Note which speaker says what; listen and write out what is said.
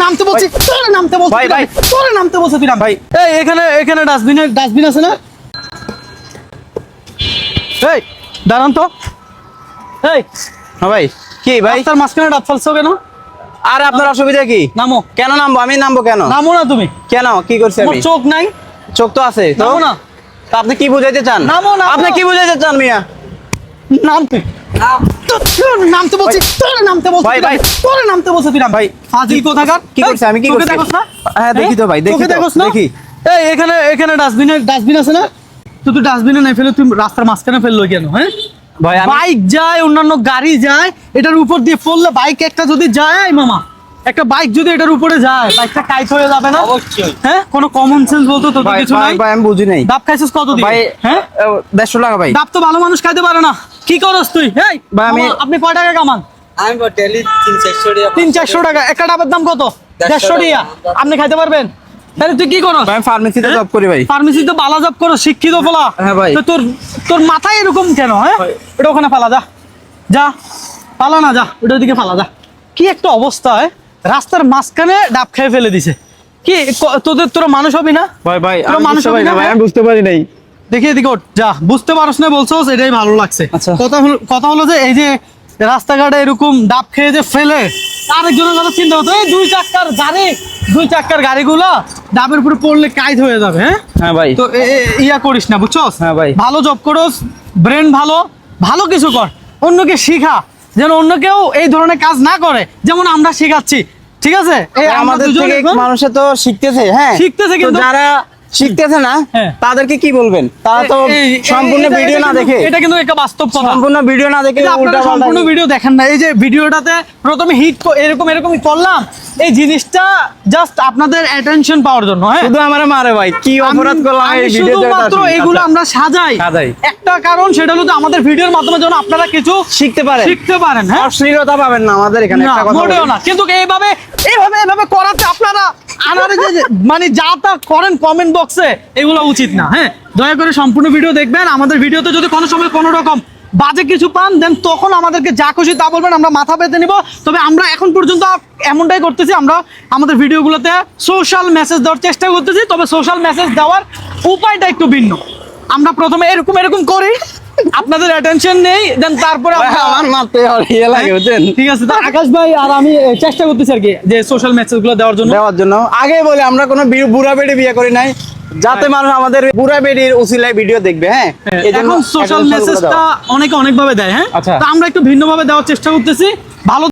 Speaker 1: নামতে বলছি, তোরে নামতে বলছি,
Speaker 2: ভাই, ভাই।
Speaker 1: তোরে নামতে বলছি তুই নাম।
Speaker 2: ভাই।
Speaker 1: এই এখানে ডাস্টবিন আছে না? এই দাঁড়ান তো। এই
Speaker 2: হ্যাঁ ভাই, কি ভাই?
Speaker 1: রাস্তার মাঝখানে ডাব ফেলছো কেন?
Speaker 2: আর আপনার অসুবিধা কি?
Speaker 1: নামো।
Speaker 2: কেন নামবো? আমি নামবো কেন?
Speaker 1: নামো না তুমি।
Speaker 2: কেন, কি করছি
Speaker 1: তোমার
Speaker 2: আমি?
Speaker 1: চোখ নাই?
Speaker 2: চোখ তো আছে তো।
Speaker 1: নামো না।
Speaker 2: তা আপনি কি বুঝাইতে চান?
Speaker 1: নামো, নামো।
Speaker 2: আপনি কি বুঝাইতে চান মিয়া?
Speaker 1: নাম তুই। তোরে নামতে বলছি, তোরে নামতে বলছি,
Speaker 2: ভাই, ভাই।
Speaker 1: তোরে নামতে বলছি তুই নাম।
Speaker 2: ভাই,
Speaker 1: ফাজিল কোথাকার।
Speaker 2: কি করছে? আমি কি
Speaker 1: চোখে
Speaker 2: করছি?
Speaker 1: দেখোস না?
Speaker 2: হ্যাঁ, দেখি তো ভাই, দেখি
Speaker 1: চোখে
Speaker 2: তো,
Speaker 1: দেখোস না?
Speaker 2: দেখি।
Speaker 1: এই এখানে ডাস্টবিন আছে না? তুই ডাস্টবিনে নাই ফেলে তুই রাস্তার মাঝখানে ফেললো কেন? হ্যাঁ
Speaker 2: ভাই,
Speaker 1: বাইক যায়, অন্যান্য গাড়ি যায়, এটার উপর দিয়ে পড়লে বাইক একটা যদি যায় মামা, একটা বাইক যদি এটার উপরে যায়, বাইকটা কাইট হয়ে যাবে না?
Speaker 2: অবশ্যই।
Speaker 1: হ্যাঁ, কোনো কমন সেন্স বলতো তো
Speaker 2: ভাই,
Speaker 1: কিছু নাই?
Speaker 2: ভাই, আমি বুঝি নাই।
Speaker 1: ডাব খাইছিস কত দিয়ে?
Speaker 2: ভাই,
Speaker 1: হ্যাঁ,
Speaker 2: 150 টাকা ভাই।
Speaker 1: ডাব তো ভালো মানুষ খাইতে পারে না। কি করস তুই? এই
Speaker 2: ভাই, আমি-
Speaker 1: মামা, আপনি কয় টাকা কামান?
Speaker 3: আমি ডেলি 300-400 টাকা
Speaker 1: 300-400 টাকা। একটা ডাবের দাম কত? 150 টাকা। আপনি খাইতে পারবেন? তাহলে তুই কি করস?
Speaker 2: ভাই, আমি ফার্মেসিতে জব করি ভাই।
Speaker 1: ফার্মেসিতে বালা জব করো, শিক্ষিত ফলা।
Speaker 2: হ্যাঁ ভাই।
Speaker 1: তো তোর মাথায় এরকম কেন? হ্যাঁ, এটা ওখানে ফালা, যা যা, ফালা না, যা ওটার দিকে ফালা, যা। কি একটা অবস্থা! রাস্তার মাঝখানে ডাব খেয়ে ফেলে দিছে। কি তোরা মানুষ হবি না?
Speaker 2: ভাই, ভাই,
Speaker 1: তোরা
Speaker 2: আমি
Speaker 1: মানুষ
Speaker 2: বুঝতে পারি
Speaker 1: হবি
Speaker 2: না
Speaker 1: না?
Speaker 2: ভাই, আমি বুঝতে পারি নাই।
Speaker 1: দেখি এদিকে ওঠ, যা। বুঝতে পারছ না বলছোস, এটাই ভালো লাগছে।
Speaker 2: আচ্ছা।
Speaker 1: কথা হলো যে এই যে রাস্তাঘাটে এরকম ডাব খেয়ে যে ফেলে, আরেকজনের কথা চিন্তা করতো, এই দুই চাক্কার গাড়িগুলো ডাবের উপরে পড়লে কাইট হয়ে যাবে। হ্যাঁ
Speaker 2: হ্যাঁ ভাই।
Speaker 1: তো ইয়া করিস না, বুঝছস?
Speaker 2: হ্যাঁ ভাই।
Speaker 1: ভালো জব করস, ব্রেন ভালো কিছু কর, অন্যকে শিখা, যেন অন্য কেউ এই ধরনের কাজ না করে, যেমন আমরা শিখাচ্ছি। ঠিক আছে? এই আমরা
Speaker 2: আমাদের
Speaker 1: দুজন
Speaker 2: থেকে
Speaker 1: এখন
Speaker 2: মানুষে তো শিখতেছে, হ্যাঁ
Speaker 1: শিখতেছে,
Speaker 2: তো
Speaker 1: কিন্তু
Speaker 2: যারা শিখতেছে না
Speaker 1: হ্যাঁ।
Speaker 2: তাদেরকে কি বলবেন? তারা তো সম্পূর্ণ ভিডিও না দেখে,
Speaker 1: এটা কিন্তু একটা বাস্তব কথা।
Speaker 2: সম্পূর্ণ ভিডিও না দেখে
Speaker 1: এই যে আপনারা
Speaker 2: উল্টা
Speaker 1: সম্পূর্ণ ভিডিও দেখেন না। এই যে ভিডিওটাতে প্রথমে এরকমই করলাম, এই জিনিসটা জাস্ট আপনাদের অ্যাটেনশন পাওয়ার জন্য। হ্যাঁ,
Speaker 2: শুধু আমারে মারে ভাই, কি অপরাধ করলাম এই ভিডিও?
Speaker 1: শুধুমাত্র এগুলো আমরা সাজাই। একটা কারণ, সেটা হলো যে আমাদের ভিডিওর মাধ্যমে যেন আপনারা কিছু
Speaker 2: শিখতে পারে,
Speaker 1: শিখতে পারেন। হ্যাঁ,
Speaker 2: অশ্লীলতা পাবেন না আমাদের এখানে,
Speaker 1: না,
Speaker 2: একটা কথা
Speaker 1: মোটেও
Speaker 2: বলি।
Speaker 1: না। কিন্তু এইভাবে করাতে আপনারা আনারে যে মানে যা তা করেন কমেন্ট বক্সে, এগুলো উচিত না। হ্যাঁ, দয়া করে সম্পূর্ণ ভিডিও দেখবেন। আমাদের ভিডিওতে যদি কোনো সময় কোনো রকম বাজে কিছু পান, দেন তখন আমাদেরকে যা খুশি তা বলবেন, আমরা মাথা পেতে নিব। তবে আমরা এখন পর্যন্ত এমনটাই করতেছি, আমরা আমাদের ভিডিওগুলোতে সোশ্যাল মেসেজ দেওয়ার চেষ্টা করতেছি। তবে সোশ্যাল মেসেজ দেওয়ার উপায়টা একটু ভিন্ন। আমরা প্রথমে এরকম করি, আপনাদের অ্যাটেনশন নেই, দেন তারপরে
Speaker 2: ভাই, আমার মারতে ইয়ে লাগে বুঝছেন?
Speaker 1: ঠিক আছে। তো আকাশ ভাই আর আমি চেষ্টা করতেছি আর কি, যে সোশ্যাল মেসেজগুলো দেওয়ার জন্য।
Speaker 2: আগে বলে আমরা কোনো বুড়া বেড়ি বিয়ে করি নাই, যাতে মানুষ আমাদের বুড়া বেড়ির উসিলায় ভিডিও দেখবে। হ্যাঁ, এজন্য
Speaker 1: এখন সোশ্যাল
Speaker 2: এখন
Speaker 1: মেসেজটা অনেকে অনেকভাবে দেয়। হ্যাঁ,
Speaker 2: আচ্ছা।
Speaker 1: তো আমরা একটু ভিন্নভাবে দেওয়ার চেষ্টা করতেছি। ভালো